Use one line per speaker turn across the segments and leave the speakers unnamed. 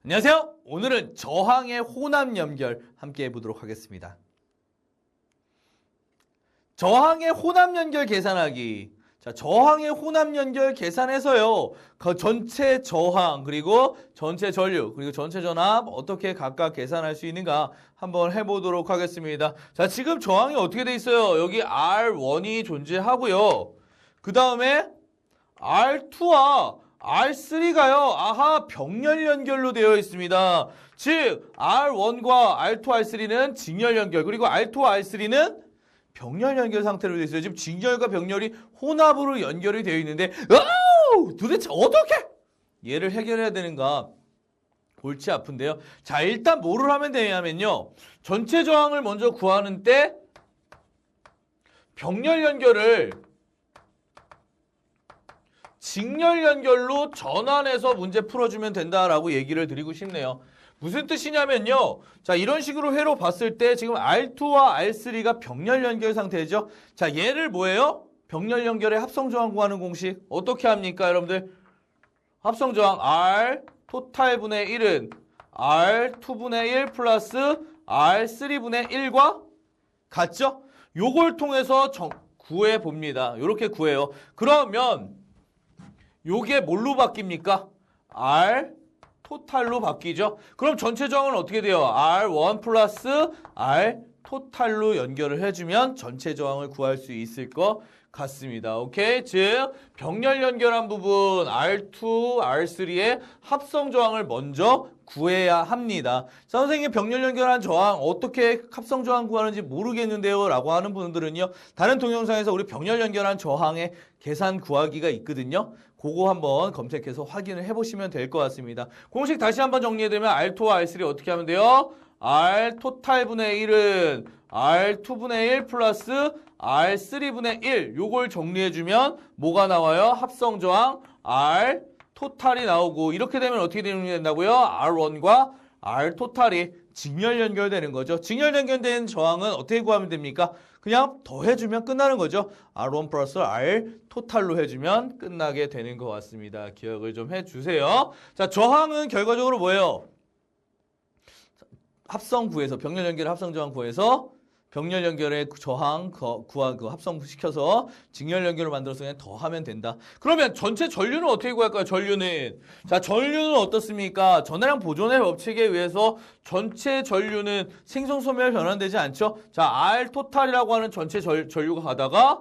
안녕하세요. 오늘은 저항의 호남 연결 함께 해보도록 하겠습니다. 저항의 호남 연결 계산하기. 자, 저항의 호남 연결 계산해서요. 그 전체 저항, 그리고 전체 전류, 그리고 전체 전압 어떻게 각각 계산할 수 있는가 한번 해보도록 하겠습니다. 자, 지금 저항이 어떻게 돼 있어요? 여기 R1이 존재하고요. 그 다음에 R2와 R3가요. 아하, 병렬 연결로 되어 있습니다. 즉, R1과 R2, R3는 직렬 연결, 그리고 R2와 R3는 병렬 연결 상태로 되어 있어요. 지금 직렬과 병렬이 혼합으로 연결이 되어 있는데, 도대체 어떻게 얘를 해결해야 되는가? 골치 아픈데요. 자, 일단 뭐를 하면 되냐면요. 전체 저항을 먼저 구하는 때 병렬 연결을 직렬 연결로 전환해서 문제 풀어주면 된다라고 얘기를 드리고 싶네요. 무슨 뜻이냐면요. 자, 이런 식으로 회로 봤을 때 지금 R2와 R3가 병렬 연결 상태죠. 자, 얘를 뭐예요? 병렬 연결의 합성저항 구하는 공식 어떻게 합니까, 여러분들? 합성저항 R 토탈분의 1은 R2분의 1 플러스 R3분의 1과 같죠? 요걸 통해서 구해봅니다. 요렇게 구해요. 그러면 요게 뭘로 바뀝니까? R 토탈로 바뀌죠. 그럼 전체 저항은 어떻게 돼요? R1 플러스 R 토탈로 연결을 해주면 전체 저항을 구할 수 있을 것 같습니다. 오케이? 즉 병렬 연결한 부분 R2, R3의 합성 저항을 먼저 구해야 합니다. 선생님 병렬 연결한 저항 어떻게 합성 저항 구하는지 모르겠는데요 라고 하는 분들은요. 다른 동영상에서 우리 병렬 연결한 저항의 계산 구하기가 있거든요. 그거 한번 검색해서 확인을 해보시면 될 것 같습니다. 공식 다시 한번 정리해드리면 R2와 R3 어떻게 하면 돼요? R 토탈분의 1은 R2분의 1 플러스 R3분의 1 요걸 정리해주면 뭐가 나와요? 합성저항 R 토탈이 나오고 이렇게 되면 어떻게 된다고요? R1과 R 토탈이 직렬 연결되는 거죠. 직렬 연결된 저항은 어떻게 구하면 됩니까? 그냥 더해주면 끝나는 거죠. R1 플러스 R 토탈로 해주면 끝나게 되는 것 같습니다. 기억을 좀 해주세요. 자, 저항은 결과적으로 뭐예요? 합성 구해서 병렬 연결 합성 저항 구해서 병렬 연결의 저항 구한 그 합성시켜서 직렬 연결을 만들어서 그냥 더하면 된다. 그러면 전체 전류는 어떻게 구할까요? 전류는 자, 전류는 어떻습니까? 전해량 보존의 법칙에 의해서 전체 전류는 생성 소멸 변환되지 않죠. 자, R 토탈이라고 하는 전체 전류가 가다가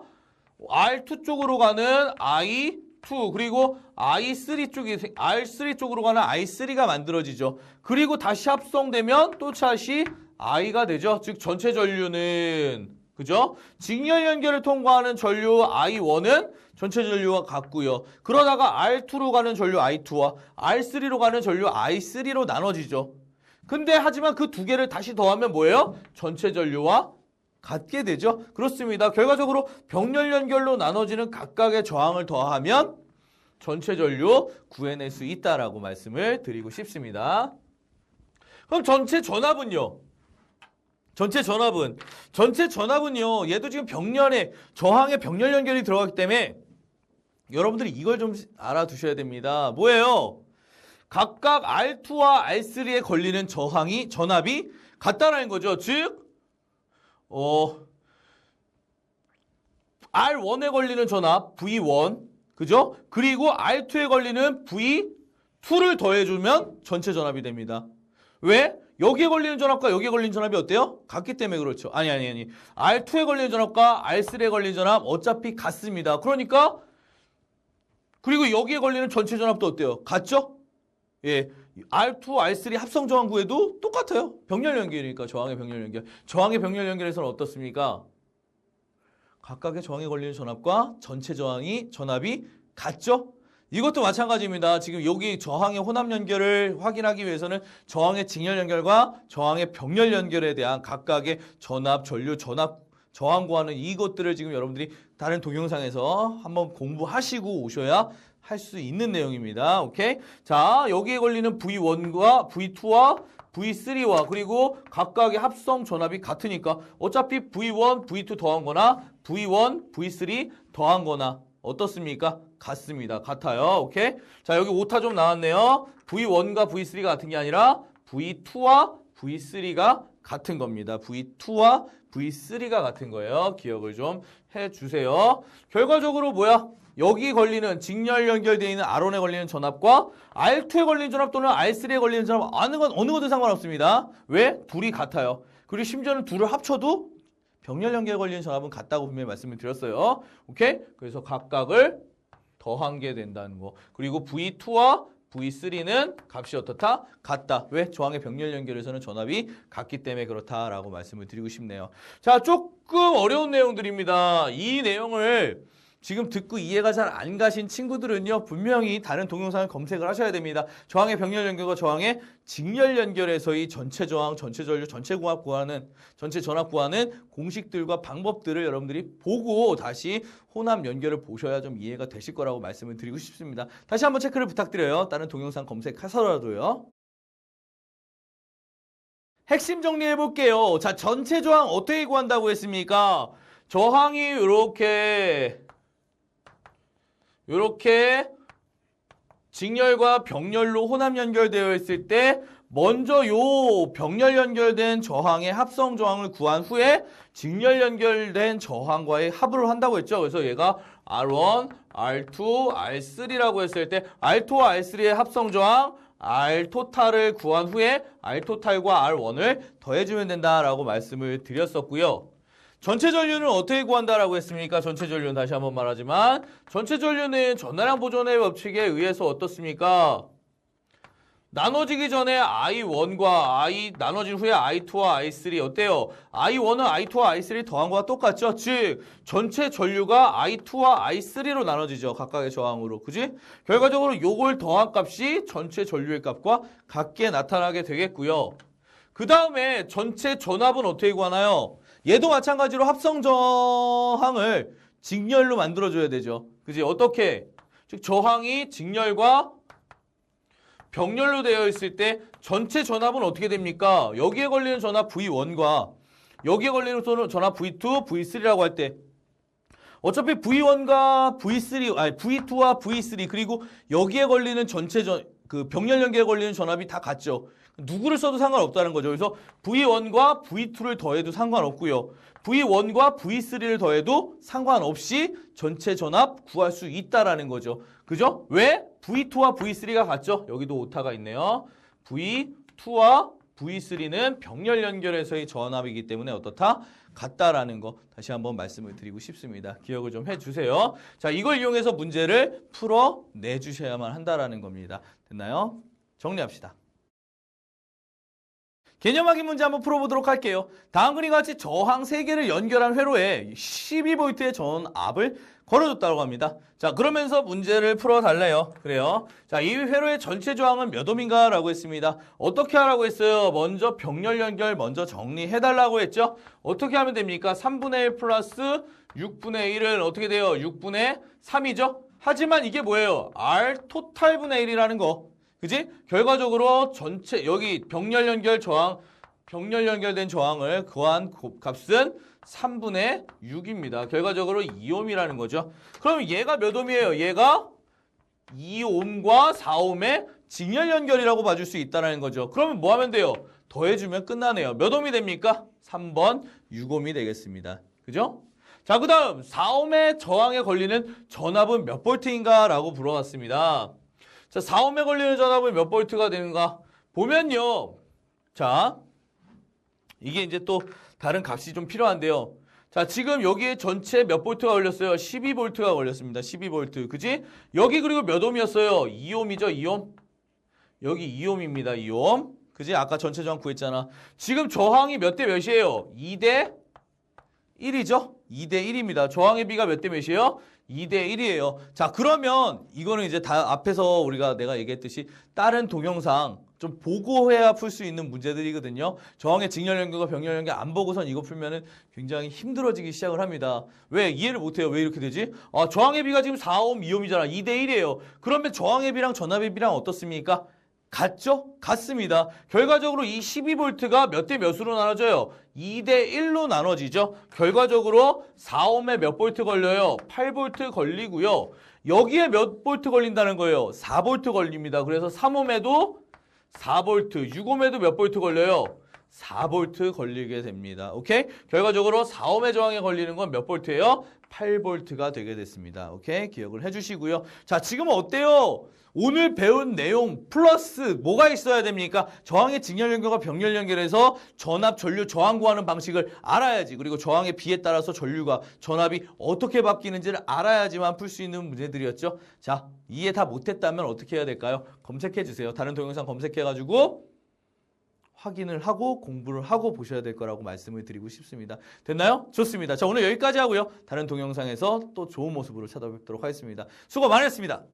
R2 쪽으로 가는 I2 그리고 I3 쪽이 R3 쪽으로 가는 I3가 만들어지죠. 그리고 다시 합성되면 또 다시 I가 되죠. 즉 전체 전류는 그죠? 직렬 연결을 통과하는 전류 I1은 전체 전류와 같고요. 그러다가 R2로 가는 전류 I2와 R3로 가는 전류 I3로 나눠지죠. 근데 하지만 그 두 개를 다시 더하면 뭐예요? 전체 전류와 같게 되죠. 그렇습니다. 결과적으로 병렬 연결로 나눠지는 각각의 저항을 더하면 전체 전류 구해낼 수 있다라고 말씀을 드리고 싶습니다. 그럼 전체 전압은요? 전체 전압은요. 얘도 지금 병렬에 저항에 병렬 연결이 들어가기 때문에 여러분들이 이걸 좀 알아두셔야 됩니다. 뭐예요? 각각 R2와 R3에 걸리는 전압이 같다라는 거죠. 즉 R1에 걸리는 전압 V1 그죠? 그리고 R2에 걸리는 V2를 더해주면 전체 전압이 됩니다. 왜? 여기에 걸리는 전압과 여기에 걸리는 전압이 어때요? 같기 때문에 그렇죠. 아니. R2에 걸리는 전압과 R3에 걸리는 전압 어차피 같습니다. 그러니까 그리고 여기에 걸리는 전체 전압도 어때요? 같죠? 예. R2, R3 합성 저항 구해도 똑같아요. 병렬 연결이니까 저항의 병렬 연결. 저항의 병렬 연결에서는 어떻습니까? 각각의 저항에 걸리는 전압과 전체 전압이 같죠? 이것도 마찬가지입니다. 지금 여기 저항의 혼합 연결을 확인하기 위해서는 저항의 직렬 연결과 저항의 병렬 연결에 대한 각각의 전압, 전류, 저항 구하는 이것들을 지금 여러분들이 다른 동영상에서 한번 공부하시고 오셔야 할 수 있는 내용입니다. 오케이? 자, 여기에 걸리는 V1과 V2와 V3와 그리고 각각의 합성 전압이 같으니까 어차피 V1, V2 더한 거나 V1, V3 더한 거나 어떻습니까? 같습니다. 같아요. 오케이? 자, 여기 오타 좀 나왔네요. V1과 V3가 같은 게 아니라 V2와 V3가 같은 겁니다. V2와 V3가 같은 거예요. 기억을 좀 해주세요. 결과적으로 뭐야? 여기 걸리는 직렬 연결되어 있는 R1에 걸리는 전압과 R2에 걸리는 전압 또는 R3에 걸리는 전압 어느 거든 상관없습니다. 왜? 둘이 같아요. 그리고 심지어는 둘을 합쳐도 병렬 연결에 걸리는 전압은 같다고 분명히 말씀을 드렸어요. 오케이? 그래서 각각을 더한 게 된다는 거. 그리고 V2와 V3는 값이 어떻다? 같다. 왜? 저항의 병렬 연결에서는 전압이 같기 때문에 그렇다라고 말씀을 드리고 싶네요. 자, 조금 어려운 내용들입니다. 이 내용을 지금 듣고 이해가 잘 안 가신 친구들은요, 분명히 다른 동영상을 검색을 하셔야 됩니다. 저항의 병렬 연결과 저항의 직렬 연결에서의 전체 저항, 전체 전류, 전체 공합 구하는, 전체 전압 구하는 공식들과 방법들을 여러분들이 보고 다시 혼합 연결을 보셔야 좀 이해가 되실 거라고 말씀을 드리고 싶습니다. 다시 한번 체크를 부탁드려요. 다른 동영상 검색하서라도요. 핵심 정리해 볼게요. 자, 전체 저항 어떻게 구한다고 했습니까? 저항이 이렇게 직렬과 병렬로 혼합 연결되어 있을 때 먼저 요 병렬 연결된 저항의 합성 저항을 구한 후에 직렬 연결된 저항과의 합을 한다고 했죠. 그래서 얘가 R1, R2, R3라고 했을 때 R2와 R3의 합성 저항 R 토탈을 구한 후에 R 토탈과 R1을 더해주면 된다라고 말씀을 드렸었고요. 전체 전류는 어떻게 구한다라고 했습니까? 전체 전류는 다시 한번 말하지만 전체 전류는 전하량 보존의 법칙에 의해서 어떻습니까? 나눠지기 전에 I1과 나눠진 후에 I2와 I3 어때요? I1은 I2와 I3 더한 거와 똑같죠? 즉 전체 전류가 I2와 I3로 나눠지죠. 각각의 저항으로. 그지? 결과적으로 요걸 더한 값이 전체 전류의 값과 같게 나타나게 되겠고요. 그 다음에 전체 전압은 어떻게 구하나요? 얘도 마찬가지로 합성 저항을 직렬로 만들어줘야 되죠. 그지? 어떻게? 즉 저항이 직렬과 병렬로 되어 있을 때 전체 전압은 어떻게 됩니까? 여기에 걸리는 전압 V1과 여기에 걸리는 전압 V2, V3라고 할 때 어차피 V1과 V3, 아니 V2와 V3 그리고 여기에 걸리는 전체 그 병렬 연계에 걸리는 전압이 다 같죠. 누구를 써도 상관없다는 거죠. 그래서 V1과 V2를 더해도 상관없고요. V1과 V3를 더해도 상관없이 전체 전압 구할 수 있다라는 거죠. 그죠? 왜? V2와 V3가 같죠? 여기도 오타가 있네요. V2와 V3는 병렬 연결에서의 전압이기 때문에 어떻다? 같다라는 거 다시 한번 말씀을 드리고 싶습니다. 기억을 좀 해주세요. 자, 이걸 이용해서 문제를 풀어내주셔야만 한다라는 겁니다. 됐나요? 정리합시다. 개념 확인 문제 한번 풀어보도록 할게요. 다음 그림과 같이 저항 3개를 연결한 회로에 12V의 전압을 걸어줬다고 합니다. 자, 그러면서 문제를 풀어달래요. 그래요. 자, 이 회로의 전체 저항은 몇 옴인가? 라고 했습니다. 어떻게 하라고 했어요? 먼저 병렬 연결 먼저 정리해달라고 했죠? 어떻게 하면 됩니까? 3분의 1 플러스 6분의 1은 어떻게 돼요? 6분의 3이죠? 하지만 이게 뭐예요? R 토탈분의 1이라는 거. 그지? 결과적으로 전체 여기 병렬 연결 저항 병렬 연결된 저항을 구한 값은 3분의 6입니다. 결과적으로 2옴이라는 거죠. 그럼 얘가 몇 옴이에요? 얘가 2옴과 4옴의 직렬 연결이라고 봐줄 수 있다는 거죠. 그러면 뭐 하면 돼요? 더해주면 끝나네요. 몇 옴이 됩니까? 3번 6옴이 되겠습니다. 그죠? 자, 그 다음 4옴의 저항에 걸리는 전압은 몇 볼트인가? 라고 물어봤습니다. 자, 4옴에 걸리는 전압은 몇 볼트가 되는가? 보면요. 자, 이게 이제 또 다른 값이 좀 필요한데요. 자, 지금 여기에 전체 몇 볼트가 걸렸어요? 12볼트가 걸렸습니다. 12볼트. 그지? 여기 그리고 몇 옴이었어요? 2옴이죠, 2옴. 여기 2옴입니다, 2옴. 그지? 아까 전체 저항 구했잖아. 지금 저항이 몇 대 몇이에요? 2대 1이죠? 2대 1입니다. 저항의 비가 몇 대 몇이에요? 2대 1이에요. 자, 그러면 이거는 이제 다 앞에서 내가 얘기했듯이 다른 동영상 좀 보고 해야 풀 수 있는 문제들이거든요. 저항의 직렬 연결과 병렬 연결 안 보고선 이거 풀면은 굉장히 힘들어지기 시작을 합니다. 왜? 이해를 못해요. 왜 이렇게 되지? 아, 저항의 비가 지금 4옴, 2옴이잖아. 2대 1이에요. 그러면 저항의 비랑 전압의 비랑 어떻습니까? 같죠? 같습니다. 결과적으로 이 12V가 몇 대 몇으로 나눠져요? 2대 1로 나눠지죠. 결과적으로 4옴에 몇 볼트 걸려요? 8V 걸리고요. 여기에 몇 볼트 걸린다는 거예요? 4V 걸립니다. 그래서 3옴에도 4V, 6옴에도 몇 볼트 걸려요? 4V 걸리게 됩니다. 오케이? 결과적으로 4옴의 저항에 걸리는 건 몇 볼트예요? 8V가 되게 됐습니다. 오케이? 기억을 해주시고요. 자, 지금은 어때요? 오늘 배운 내용 플러스 뭐가 있어야 됩니까? 저항의 직렬 연결과 병렬 연결에서 전압, 전류, 저항 구하는 방식을 알아야지. 그리고 저항의 비에 따라서 전류가, 전압이 어떻게 바뀌는지를 알아야지만 풀 수 있는 문제들이었죠. 자, 이해 다 못했다면 어떻게 해야 될까요? 검색해 주세요. 다른 동영상 검색해가지고 확인을 하고 공부를 하고 보셔야 될 거라고 말씀을 드리고 싶습니다. 됐나요? 좋습니다. 자, 오늘 여기까지 하고요. 다른 동영상에서 또 좋은 모습으로 찾아뵙도록 하겠습니다. 수고 많으셨습니다.